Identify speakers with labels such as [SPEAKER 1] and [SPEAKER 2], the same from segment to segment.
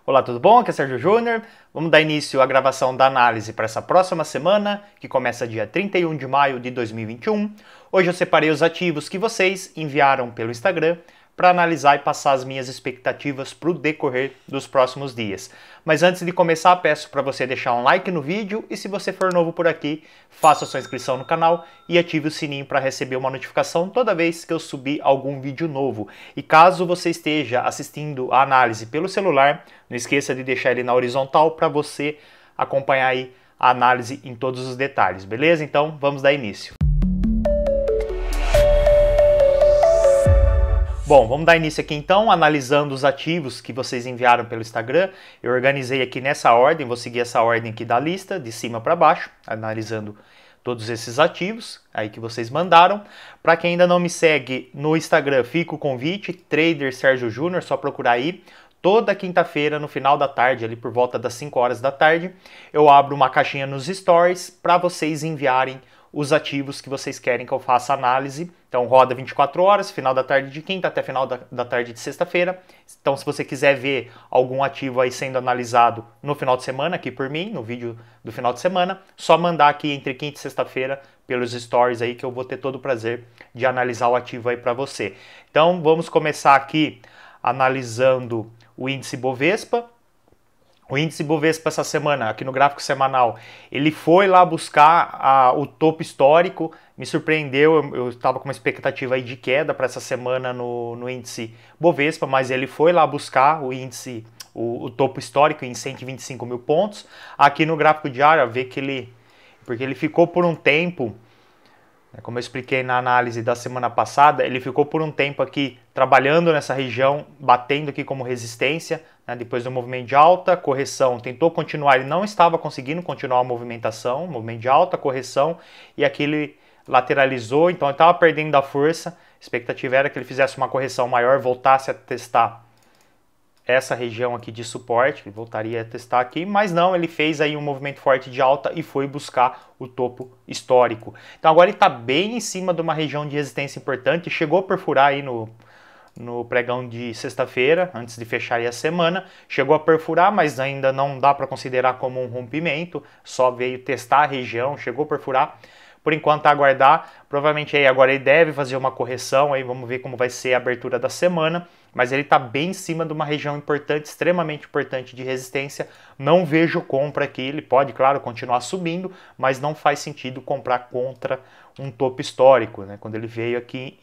[SPEAKER 1] Olá, tudo bom? Aqui é Sérgio Júnior. Vamos dar início à gravação da análise para essa próxima semana, que começa dia 31 de maio de 2021. Hoje eu separei os ativos que vocês enviaram pelo Instagram para analisar e passar as minhas expectativas para o decorrer dos próximos dias. Mas antes de começar, peço para você deixar um like no vídeo e se você for novo por aqui, faça sua inscrição no canal e ative o sininho para receber uma notificação toda vez que eu subir algum vídeo novo. E caso você esteja assistindo a análise pelo celular, não esqueça de deixar ele na horizontal para você acompanhar aí a análise em todos os detalhes, beleza? Então vamos dar início. Bom, vamos dar início aqui então, analisando os ativos que vocês enviaram pelo Instagram. Eu organizei aqui nessa ordem, vou seguir essa ordem aqui da lista, de cima para baixo, analisando todos esses ativos aí que vocês mandaram. Para quem ainda não me segue no Instagram, fica o convite, Trader Sérgio Júnior, só procurar aí. Toda quinta-feira, no final da tarde, ali por volta das 5 horas da tarde, eu abro uma caixinha nos stories para vocês enviarem os ativos que vocês querem que eu faça análise. Então roda 24 horas, final da tarde de quinta até final da tarde de sexta-feira. Então se você quiser ver algum ativo aí sendo analisado no final de semana, aqui por mim, no vídeo do final de semana, só mandar aqui entre quinta e sexta-feira pelos stories aí que eu vou ter todo o prazer de analisar o ativo aí para você. Então vamos começar aqui analisando o índice Bovespa. O índice Bovespa essa semana, aqui no gráfico semanal, ele foi lá buscar o topo histórico, me surpreendeu, eu estava com uma expectativa aí de queda para essa semana no índice Bovespa, mas ele foi lá buscar o índice, o topo histórico em 125 mil pontos. Aqui no gráfico diário, vê que porque ele ficou por um tempo, como eu expliquei na análise da semana passada, ele ficou por um tempo aqui trabalhando nessa região, batendo aqui como resistência, né, depois do movimento de alta, correção, tentou continuar, ele não estava conseguindo continuar a movimentação, movimento de alta, correção, e aqui ele lateralizou, então ele estava perdendo a força, a expectativa era que ele fizesse uma correção maior, voltasse a testar essa região aqui de suporte, ele voltaria a testar aqui, mas não, ele fez aí um movimento forte de alta e foi buscar o topo histórico. Então agora ele está bem em cima de uma região de resistência importante, chegou a perfurar aí no pregão de sexta-feira, antes de fechar aí a semana, chegou a perfurar, mas ainda não dá para considerar como um rompimento, só veio testar a região, chegou a perfurar. Por enquanto aguardar, provavelmente aí agora ele deve fazer uma correção, aí vamos ver como vai ser a abertura da semana, mas ele está bem em cima de uma região importante, extremamente importante de resistência, não vejo compra aqui, ele pode, claro, continuar subindo, mas não faz sentido comprar contra um topo histórico, né? Quando ele veio aqui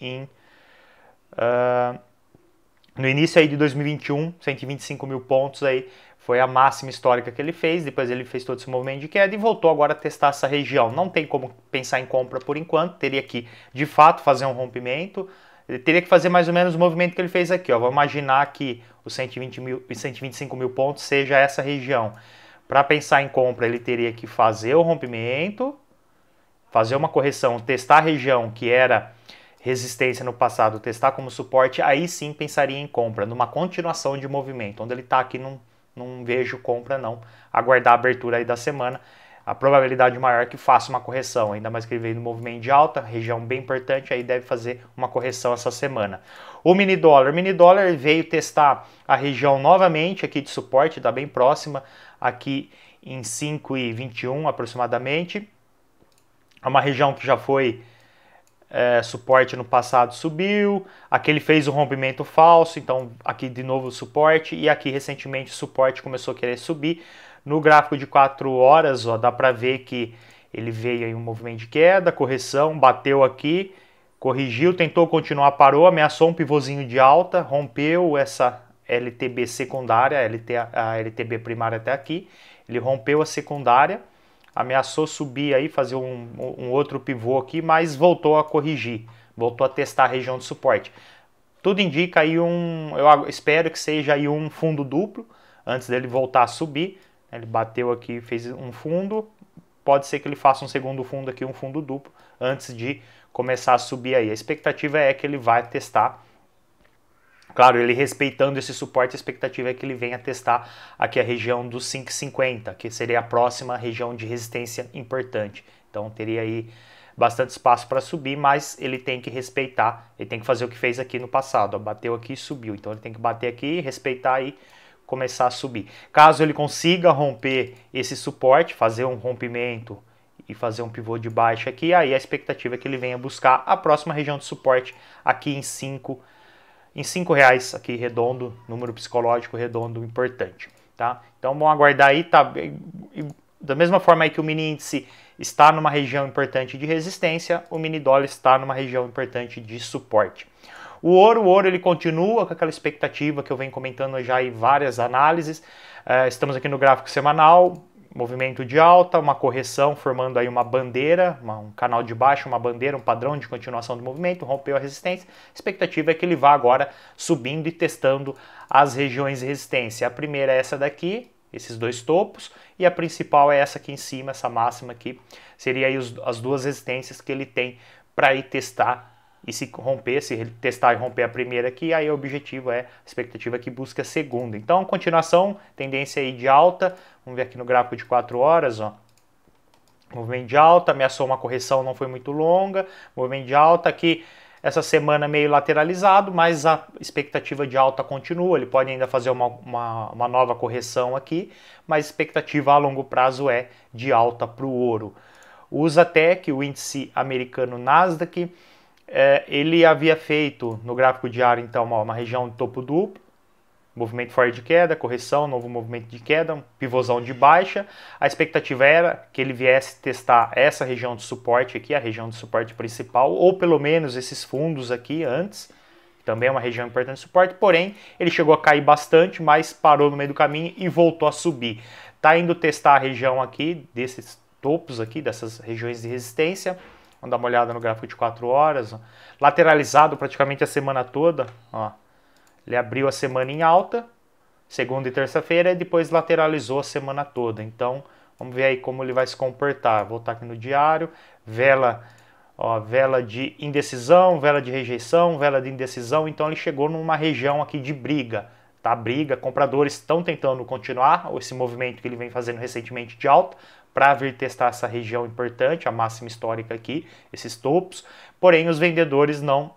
[SPEAKER 1] no início aí de 2021, 125 mil pontos aí, foi a máxima histórica que ele fez, depois ele fez todo esse movimento de queda e voltou agora a testar essa região. Não tem como pensar em compra por enquanto, teria que, de fato, fazer um rompimento, ele teria que fazer mais ou menos o movimento que ele fez aqui, ó. Vamos imaginar que os 125 mil pontos seja essa região. Para pensar em compra, ele teria que fazer o rompimento, fazer uma correção, testar a região que era resistência no passado, testar como suporte, aí sim pensaria em compra, numa continuação de movimento. Onde ele está aqui, não vejo compra não, aguardar a abertura aí da semana, a probabilidade maior é que faça uma correção, ainda mais que ele veio no movimento de alta, região bem importante, aí deve fazer uma correção essa semana. O mini dólar veio testar a região novamente aqui de suporte, está bem próxima, aqui em 5,21 aproximadamente, é uma região que já foi suporte no passado, subiu, aqui ele fez o rompimento falso, então aqui de novo suporte, e aqui recentemente o suporte começou a querer subir. No gráfico de 4 horas, ó, dá para ver que ele veio em um movimento de queda, correção, bateu aqui, corrigiu, tentou continuar, parou, ameaçou um pivôzinho de alta, rompeu essa LTB secundária, a LTB primária até aqui, ele rompeu a secundária, ameaçou subir aí, fazer um outro pivô aqui, mas voltou a corrigir, voltou a testar a região de suporte. Tudo indica aí eu espero que seja aí um fundo duplo, antes dele voltar a subir. Ele bateu aqui, fez um fundo, pode ser que ele faça um segundo fundo aqui, um fundo duplo, antes de começar a subir aí. A expectativa é que ele vai testar. Claro, ele respeitando esse suporte, a expectativa é que ele venha testar aqui a região dos 5,50, que seria a próxima região de resistência importante. Então teria aí bastante espaço para subir, mas ele tem que respeitar, ele tem que fazer o que fez aqui no passado, ó, bateu aqui e subiu. Então ele tem que bater aqui e respeitar aí começar a subir. Caso ele consiga romper esse suporte, fazer um rompimento e fazer um pivô de baixa aqui, aí a expectativa é que ele venha buscar a próxima região de suporte aqui em 5 reais, aqui redondo, número psicológico redondo importante, tá? Então vamos aguardar aí, tá? Da mesma forma aí que o mini índice está numa região importante de resistência, o mini dólar está numa região importante de suporte. O ouro ele continua com aquela expectativa que eu venho comentando já em várias análises. Estamos aqui no gráfico semanal, movimento de alta, uma correção formando aí uma bandeira, um canal de baixo, uma bandeira, um padrão de continuação do movimento, rompeu a resistência. A expectativa é que ele vá agora subindo e testando as regiões de resistência. A primeira é essa daqui, esses dois topos, e a principal é essa aqui em cima, essa máxima aqui. Seria aí as duas resistências que ele tem para ir testar. E se romper, se ele testar e romper a primeira aqui, aí o objetivo a expectativa é que busque a segunda. Então, continuação, tendência aí de alta. Vamos ver aqui no gráfico de 4 horas, ó. Movimento de alta, ameaçou uma correção, não foi muito longa. Movimento de alta aqui, essa semana meio lateralizado, mas a expectativa de alta continua. Ele pode ainda fazer uma nova correção aqui, mas a expectativa a longo prazo é de alta para o ouro. O Usatec, o índice americano Nasdaq, ele havia feito no gráfico diário, então, uma região de topo duplo, movimento forte de queda, correção, novo movimento de queda, um pivôzão de baixa. A expectativa era que ele viesse testar essa região de suporte aqui, a região de suporte principal, ou pelo menos esses fundos aqui antes, também é uma região importante de suporte, porém ele chegou a cair bastante, mas parou no meio do caminho e voltou a subir. Está indo testar a região aqui, desses topos aqui, dessas regiões de resistência. Vamos dar uma olhada no gráfico de 4 horas. Ó. Lateralizado praticamente a semana toda. Ó. Ele abriu a semana em alta, segunda e terça-feira, e depois lateralizou a semana toda. Então, vamos ver aí como ele vai se comportar. Vou voltar aqui no diário. Vela, ó, vela de indecisão, vela de rejeição, vela de indecisão. Então, ele chegou numa região aqui de briga. Tá? Briga, compradores estão tentando continuar esse movimento que ele vem fazendo recentemente de alta, para vir testar essa região importante, a máxima histórica aqui, esses topos, porém os vendedores não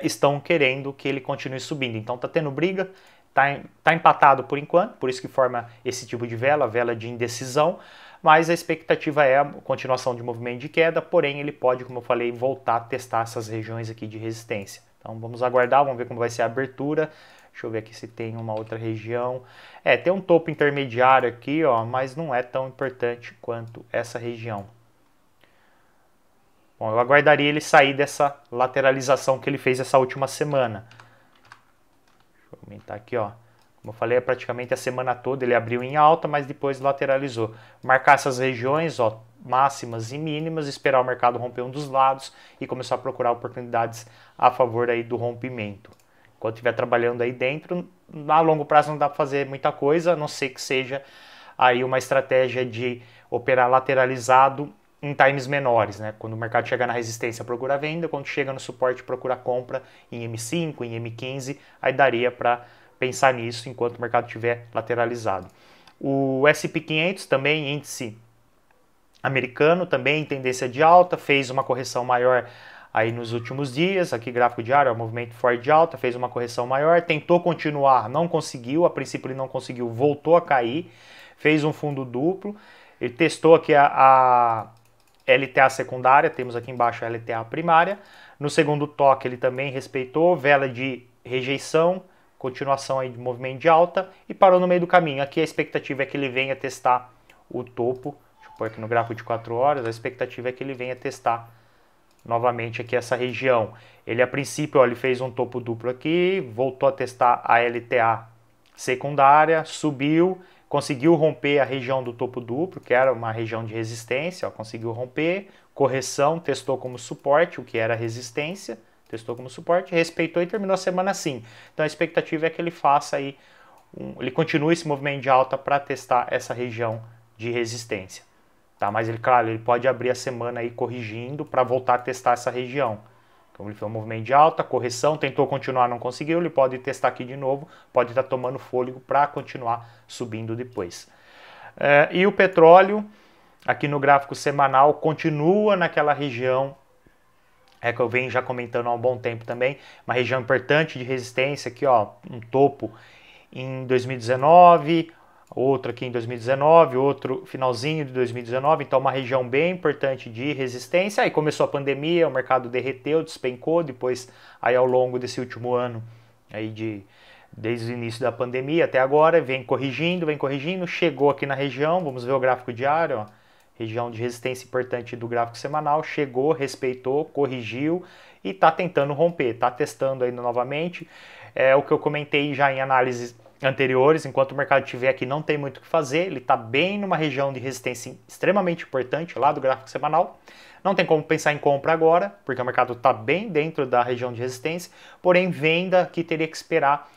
[SPEAKER 1] estão querendo que ele continue subindo, então está tendo briga, está empatado por enquanto, por isso que forma esse tipo de vela, vela de indecisão, mas a expectativa é a continuação de movimento de queda, porém ele pode, como eu falei, voltar a testar essas regiões aqui de resistência. Então vamos aguardar, vamos ver como vai ser a abertura. Deixa eu ver aqui se tem uma outra região. Tem um topo intermediário aqui, ó, mas não é tão importante quanto essa região. Bom, eu aguardaria ele sair dessa lateralização que ele fez essa última semana. Deixa eu aumentar aqui, ó. Como eu falei, praticamente a semana toda ele abriu em alta, mas depois lateralizou. Marcar essas regiões, ó, máximas e mínimas, esperar o mercado romper um dos lados e começar a procurar oportunidades a favor aí do rompimento. Enquanto estiver trabalhando aí dentro, a longo prazo não dá para fazer muita coisa, a não ser que seja aí uma estratégia de operar lateralizado em times menores, né? Quando o mercado chega na resistência, procura venda, quando chega no suporte, procura compra em M5, em M15, aí daria para pensar nisso enquanto o mercado estiver lateralizado. O S&P 500 também, índice americano, também em tendência de alta, fez uma correção maior aí nos últimos dias, aqui gráfico diário, é um movimento forte de alta, fez uma correção maior, tentou continuar, não conseguiu, a princípio ele não conseguiu, voltou a cair, fez um fundo duplo, ele testou aqui a LTA secundária, temos aqui embaixo a LTA primária, no segundo toque ele também respeitou, vela de rejeição, continuação aí de movimento de alta e parou no meio do caminho. Aqui a expectativa é que ele venha testar o topo, deixa eu pôr aqui no gráfico de 4 horas, a expectativa é que ele venha testar novamente aqui essa região. Ele a princípio, ó, ele fez um topo duplo aqui, voltou a testar a LTA secundária, subiu, conseguiu romper a região do topo duplo, que era uma região de resistência, ó, conseguiu romper, correção, testou como suporte, o que era resistência, testou como suporte, respeitou e terminou a semana assim. Então a expectativa é que ele faça aí, ele continue esse movimento de alta para testar essa região de resistência. Tá, mas ele, claro, ele pode abrir a semana aí corrigindo para voltar a testar essa região. Então ele fez um movimento de alta, correção, tentou continuar, não conseguiu, ele pode testar aqui de novo, pode estar tomando fôlego para continuar subindo depois. E o petróleo, aqui no gráfico semanal, continua naquela região, que eu venho já comentando há um bom tempo também, uma região importante de resistência aqui, ó, um topo em 2019, outro aqui em 2019, outro finalzinho de 2019, então uma região bem importante de resistência. Aí começou a pandemia, o mercado derreteu, despencou, depois aí ao longo desse último ano, aí desde o início da pandemia até agora, vem corrigindo, chegou aqui na região, vamos ver o gráfico diário, ó, região de resistência importante do gráfico semanal, chegou, respeitou, corrigiu e está tentando romper, está testando ainda novamente. É o que eu comentei já em análises anteriores, enquanto o mercado estiver aqui não tem muito o que fazer, ele está bem numa região de resistência extremamente importante lá do gráfico semanal. Não tem como pensar em compra agora, porque o mercado está bem dentro da região de resistência, porém venda que teria que esperar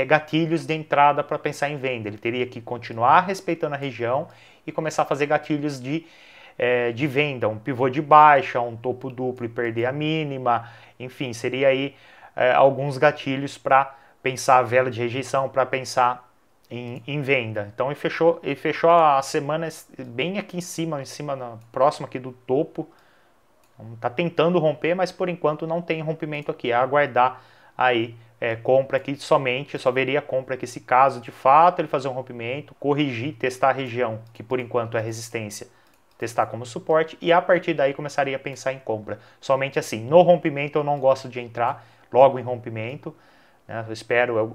[SPEAKER 1] gatilhos de entrada para pensar em venda. Ele teria que continuar respeitando a região e começar a fazer gatilhos de venda, um pivô de baixa, um topo duplo e perder a mínima, enfim, seria aí alguns gatilhos para pensar a vela de rejeição, para pensar em venda. Então ele fechou a semana bem aqui em cima próximo aqui do topo. Está tentando romper, mas por enquanto não tem rompimento aqui. É aguardar aí compra aqui somente, só veria compra aqui se caso de fato ele fazer um rompimento, corrigir, testar a região, que por enquanto é resistência, testar como suporte e a partir daí começaria a pensar em compra. Somente assim, no rompimento eu não gosto de entrar logo em rompimento, né? Eu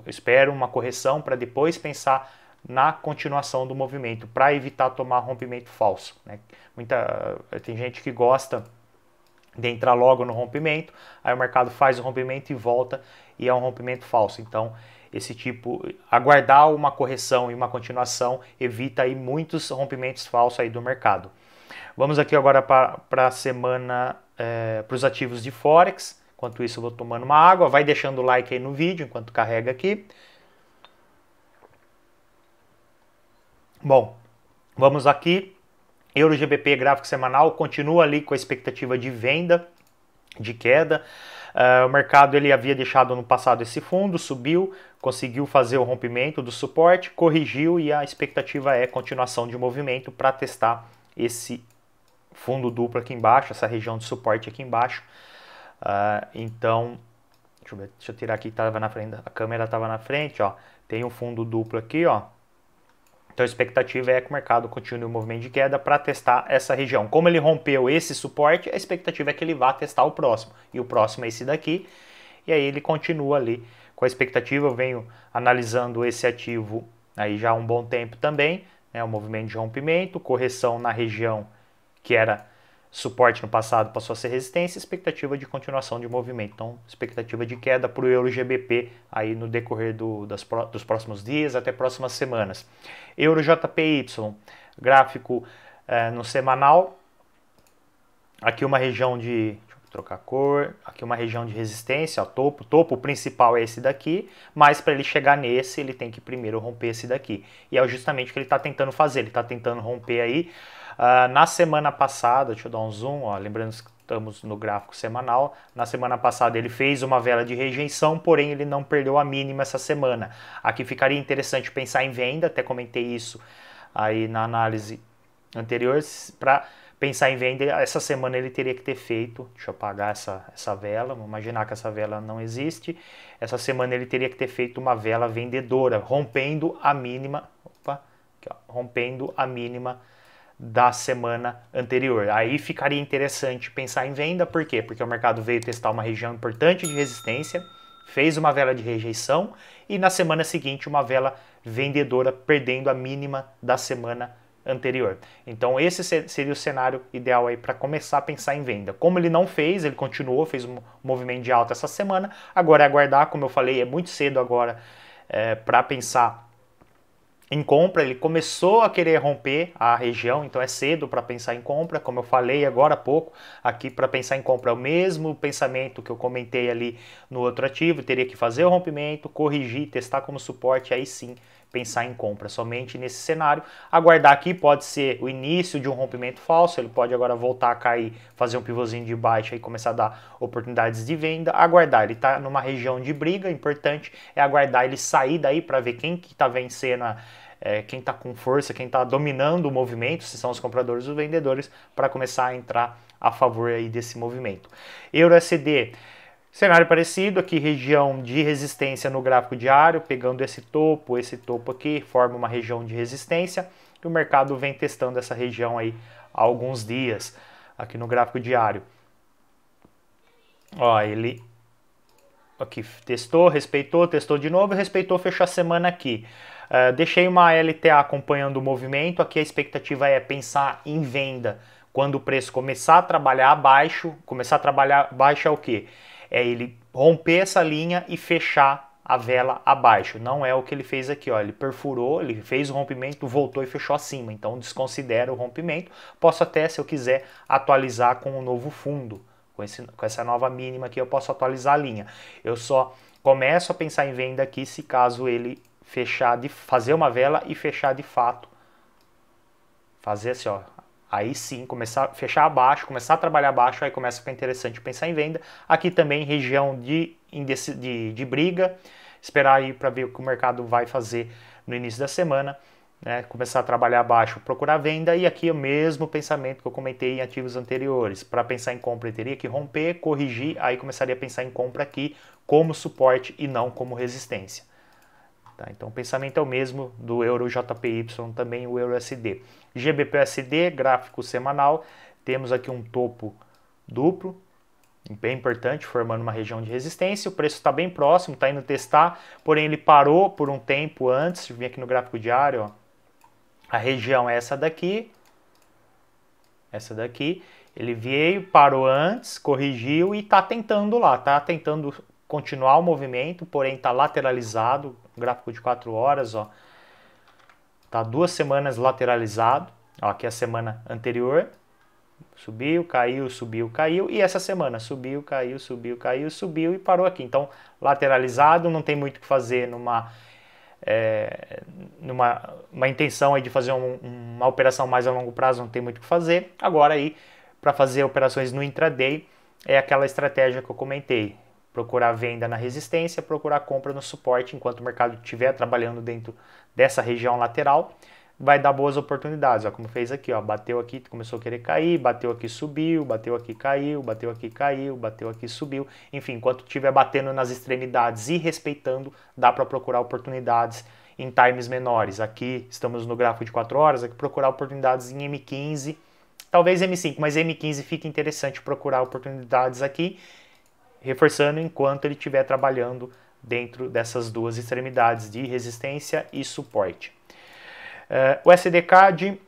[SPEAKER 1] espero uma correção para depois pensar na continuação do movimento, para evitar tomar rompimento falso, né? Tem gente que gosta de entrar logo no rompimento, aí o mercado faz o rompimento e volta e é um rompimento falso. Então, aguardar uma correção e uma continuação evita aí muitos rompimentos falsos aí do mercado. Vamos aqui agora para a semana, para os ativos de Forex. Enquanto isso eu vou tomando uma água, vai deixando o like aí no vídeo enquanto carrega aqui. Bom, vamos aqui. Euro GBP gráfico semanal continua ali com a expectativa de venda, de queda. O mercado ele havia deixado no passado esse fundo, subiu, conseguiu fazer o rompimento do suporte, corrigiu e a expectativa é continuação de movimento para testar esse fundo duplo aqui embaixo, essa região de suporte aqui embaixo. Então, deixa eu tirar aqui, tava na frente, a câmera estava na frente, ó, tem um fundo duplo aqui, ó. Então a expectativa é que o mercado continue o movimento de queda para testar essa região. Como ele rompeu esse suporte, a expectativa é que ele vá testar o próximo. E o próximo é esse daqui. E aí ele continua ali com a expectativa. Eu venho analisando esse ativo aí já há um bom tempo também. Né, o movimento de rompimento, correção na região que era suporte no passado passou a ser resistência, expectativa de continuação de movimento. Então, expectativa de queda para o Euro GBP aí no decorrer dos próximos dias até próximas semanas. Euro JPY, gráfico no semanal. Aqui uma região de... Deixa eu trocar a cor. Aqui uma região de resistência, ó, topo. O topo principal é esse daqui, mas para ele chegar nesse, ele tem que primeiro romper esse daqui. E é justamente o que ele está tentando fazer. Ele está tentando romper aí. Na semana passada, deixa eu dar um zoom, ó, lembrando que estamos no gráfico semanal, na semana passada ele fez uma vela de rejeição, porém ele não perdeu a mínima essa semana. Aqui ficaria interessante pensar em venda, até comentei isso aí na análise anterior, para pensar em venda, essa semana ele teria que ter feito, deixa eu apagar essa vela, vamos imaginar que essa vela não existe, essa semana ele teria que ter feito uma vela vendedora, rompendo a mínima, aqui, ó, rompendo a mínima da semana anterior. Aí ficaria interessante pensar em venda, por quê? Porque o mercado veio testar uma região importante de resistência, fez uma vela de rejeição e na semana seguinte uma vela vendedora perdendo a mínima da semana anterior. Então esse seria o cenário ideal aí para começar a pensar em venda. Como ele não fez, ele continuou, fez um movimento de alta essa semana, agora é aguardar, como eu falei, é muito cedo agora para pensar em compra. Ele começou a querer romper a região, então é cedo para pensar em compra, como eu falei agora há pouco, aqui para pensar em compra é o mesmo pensamento que eu comentei ali no outro ativo, teria que fazer o rompimento, corrigir, testar como suporte, aí sim pensar em compra, somente nesse cenário. Aguardar aqui pode ser o início de um rompimento falso, ele pode agora voltar a cair, fazer um pivôzinho de baixa e começar a dar oportunidades de venda. Aguardar, ele está numa região de briga, importante é aguardar ele sair daí para ver quem que está vencendo, quem está com força, quem está dominando o movimento, se são os compradores ou os vendedores, para começar a entrar a favor aí desse movimento. EURUSD, Cenário parecido, aqui região de resistência no gráfico diário, pegando esse topo aqui, forma uma região de resistência, e o mercado vem testando essa região aí há alguns dias, aqui no gráfico diário. Ó, ele aqui testou, respeitou, testou de novo, respeitou, fechou a semana aqui. Deixei uma LTA acompanhando o movimento, aqui a expectativa é pensar em venda quando o preço começar a trabalhar abaixo. Começar a trabalhar abaixo é o quê? É ele romper essa linha e fechar a vela abaixo. Não é o que ele fez aqui, ó. Ele perfurou, ele fez o rompimento, voltou e fechou acima. Então desconsidera o rompimento. Posso até, se eu quiser, atualizar com um novo fundo. Com essa nova mínima aqui eu posso atualizar a linha. Eu só começo a pensar em venda aqui se caso ele fazer uma vela e fechar de fato. Fazer assim, ó. Aí sim, começar a fechar abaixo, começar a trabalhar abaixo, aí começa a ficar interessante pensar em venda. Aqui também região de briga, esperar aí para ver o que o mercado vai fazer no início da semana, né? Começar a trabalhar abaixo, procurar venda, e aqui é o mesmo pensamento que eu comentei em ativos anteriores. Para pensar em compra, eu teria que romper, corrigir, aí começaria a pensar em compra aqui como suporte e não como resistência. Tá, então o pensamento é o mesmo do Euro JPY, também o Euro USD. GBP/USD, gráfico semanal, temos aqui um topo duplo, bem importante, formando uma região de resistência. O preço está bem próximo, está indo testar, porém ele parou por um tempo antes. Vim aqui no gráfico diário, ó. A região é essa daqui, ele veio, parou antes, corrigiu e está tentando lá, está tentando continuar o movimento, porém está lateralizado. Gráfico de 4 horas, ó, tá 2 semanas lateralizado. Ó, aqui é a semana anterior, subiu, caiu, subiu, caiu, e essa semana subiu, caiu, subiu, caiu, subiu e parou aqui. Então, lateralizado, não tem muito o que fazer numa intenção aí de fazer uma operação mais a longo prazo, não tem muito o que fazer. Agora aí, para fazer operações no intraday, é aquela estratégia que eu comentei. Procurar venda na resistência, procurar compra no suporte, enquanto o mercado estiver trabalhando dentro dessa região lateral, vai dar boas oportunidades, ó, como fez aqui, ó, bateu aqui, começou a querer cair, bateu aqui, subiu, bateu aqui, caiu, bateu aqui, caiu, bateu aqui, subiu, enfim, enquanto estiver batendo nas extremidades e respeitando, dá para procurar oportunidades em times menores. Aqui estamos no gráfico de 4 horas, aqui procurar oportunidades em M15, talvez M5, mas M15 fica interessante procurar oportunidades aqui, reforçando enquanto ele estiver trabalhando dentro dessas duas extremidades de resistência e suporte. O SDCAD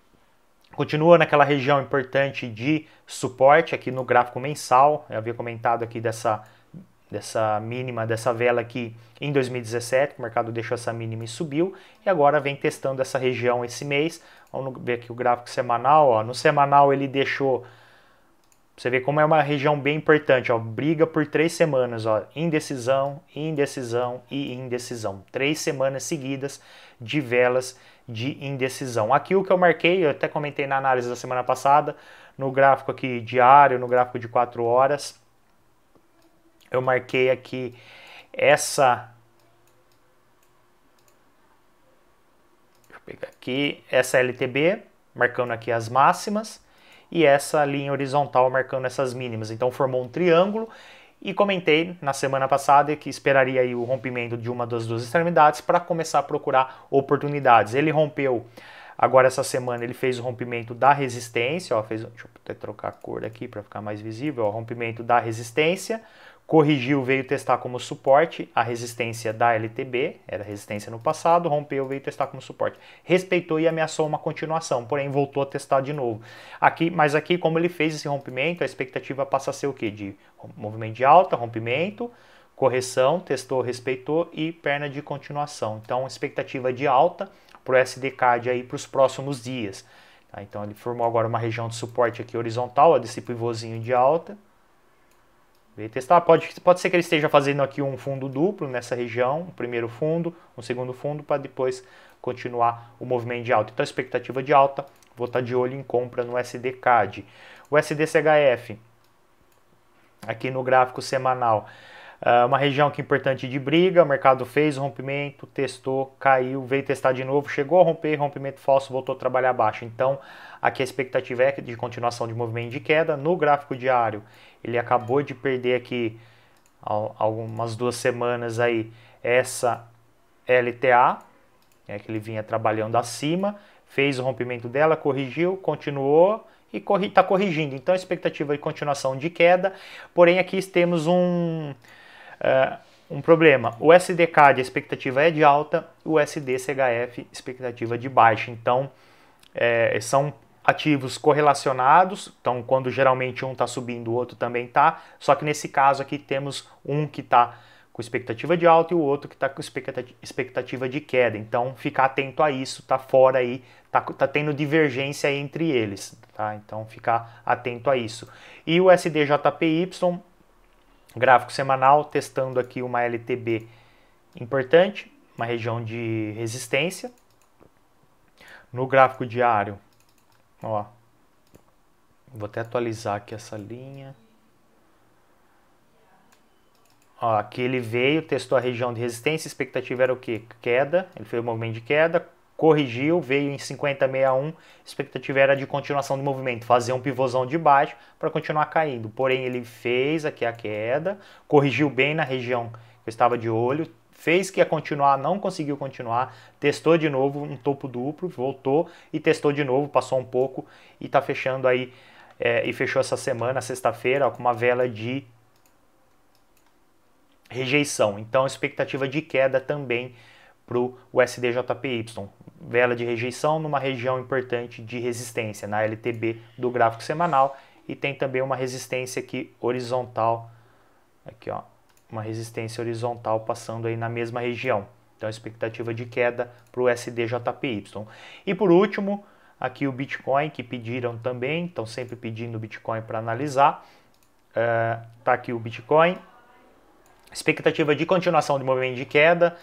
[SPEAKER 1] continua naquela região importante de suporte aqui no gráfico mensal. Eu havia comentado aqui dessa mínima, dessa vela aqui em 2017, que o mercado deixou essa mínima e subiu, e agora vem testando essa região esse mês. Vamos ver aqui o gráfico semanal, ó. No semanal ele deixou, você vê como é uma região bem importante, ó, briga por 3 semanas, ó, indecisão, indecisão e indecisão. 3 semanas seguidas de velas de indecisão. Aqui o que eu marquei, eu até comentei na análise da semana passada, no gráfico aqui diário, no gráfico de 4 horas, eu marquei aqui essa... Deixa eu pegar aqui, essa LTB, marcando aqui as máximas, e essa linha horizontal marcando essas mínimas. Então formou um triângulo, e comentei na semana passada que esperaria aí o rompimento de uma das duas extremidades para começar a procurar oportunidades. Ele rompeu, agora essa semana ele fez o rompimento da resistência, ó, deixa eu até trocar a cor aqui para ficar mais visível, ó, rompimento da resistência, corrigiu, veio testar como suporte a resistência da LTB, era resistência no passado, rompeu, veio testar como suporte. Respeitou e ameaçou uma continuação, porém voltou a testar de novo. Mas aqui, como ele fez esse rompimento, a expectativa passa a ser o quê? De movimento de alta, rompimento, correção, testou, respeitou e perna de continuação. Então, expectativa de alta para o SDCAD aí para os próximos dias. Tá? Então, ele formou agora uma região de suporte aqui horizontal, ó, desse pivôzinho de alta. Testar. Pode ser que ele esteja fazendo aqui um fundo duplo nessa região, um primeiro fundo, um segundo fundo, para depois continuar o movimento de alta. Então, expectativa de alta, vou estar de olho em compra no SDCAD. O SDCHF, aqui no gráfico semanal, uma região aqui importante de briga, o mercado fez o rompimento, testou, caiu, veio testar de novo, chegou a romper, rompimento falso, voltou a trabalhar abaixo. Então, aqui a expectativa é de continuação de movimento de queda. No gráfico diário, ele acabou de perder aqui algumas 2 semanas aí essa LTA, que ele vinha trabalhando acima, fez o rompimento dela, corrigiu, continuou e está corrigindo. Então a expectativa de continuação de queda, porém aqui temos um problema. O SDCAD, a expectativa é de alta, o SDCHF, expectativa de baixa. Então são ativos correlacionados, então quando geralmente um está subindo, o outro também está, só que nesse caso aqui temos um que está com expectativa de alta e o outro que está com expectativa de queda, então ficar atento a isso, tá fora aí, tá tendo divergência entre eles, tá? Então ficar atento a isso. E o SDJPY, gráfico semanal, testando aqui uma LTB importante, uma região de resistência. No gráfico diário, ó, vou até atualizar aqui essa linha. Ó, aqui ele veio, testou a região de resistência, a expectativa era o quê? Queda, ele fez o movimento de queda, corrigiu, veio em 50,61, a expectativa era de continuação do movimento, fazer um pivôzão de baixo para continuar caindo. Porém, ele fez aqui a queda, corrigiu bem na região que eu estava de olho, fez que ia continuar, não conseguiu continuar, testou de novo um topo duplo, voltou e testou de novo, passou um pouco e está fechando aí, e fechou essa semana, sexta-feira, com uma vela de rejeição. Então, expectativa de queda também para o SDJPY. Vela de rejeição numa região importante de resistência, na LTB do gráfico semanal, e tem também uma resistência aqui horizontal, aqui ó, uma resistência horizontal passando aí na mesma região. Então, expectativa de queda para o SDJPY. E por último, aqui o Bitcoin, que pediram também, estão sempre pedindo o Bitcoin para analisar. Tá aqui o Bitcoin. Expectativa de continuação de movimento de queda.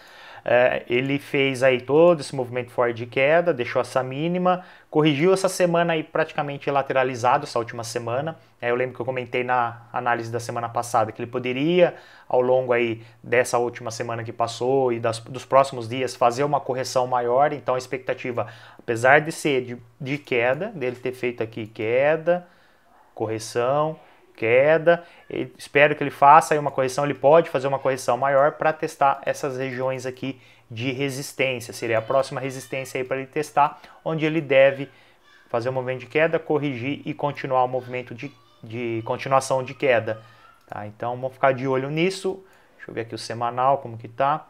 [SPEAKER 1] Ele fez aí todo esse movimento forte de queda, deixou essa mínima, corrigiu essa semana aí praticamente lateralizado, essa última semana. Eu lembro que eu comentei na análise da semana passada que ele poderia, ao longo aí dessa última semana que passou e dos próximos dias, fazer uma correção maior. Então a expectativa, apesar de ser de queda, dele ter feito aqui queda, correção, queda, espero que ele faça aí uma correção, ele pode fazer uma correção maior para testar essas regiões aqui de resistência, seria a próxima resistência aí para ele testar, onde ele deve fazer um movimento de queda, corrigir e continuar o movimento de continuação de queda, tá? Então vamos ficar de olho nisso. Deixa eu ver aqui o semanal como que tá.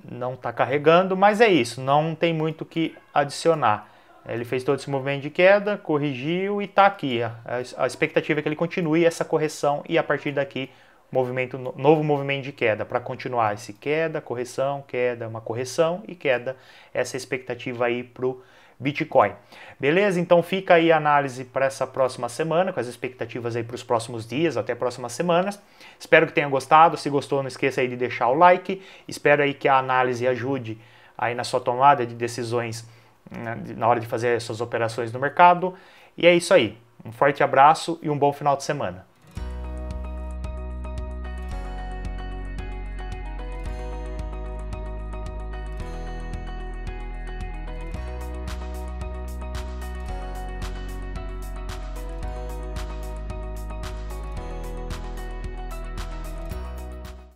[SPEAKER 1] Não está carregando, mas é isso, não tem muito o que adicionar. Ele fez todo esse movimento de queda, corrigiu e está aqui. A expectativa é que ele continue essa correção e a partir daqui novo movimento de queda para continuar esse queda, uma correção e queda. Essa é a expectativa aí para o Bitcoin. Beleza? Então fica aí a análise para essa próxima semana, com as expectativas aí para os próximos dias, até próximas semanas. Espero que tenha gostado. Se gostou, não esqueça aí de deixar o like. Espero aí que a análise ajude aí na sua tomada de decisões, né, na hora de fazer as suas operações no mercado. E é isso aí. Um forte abraço e um bom final de semana.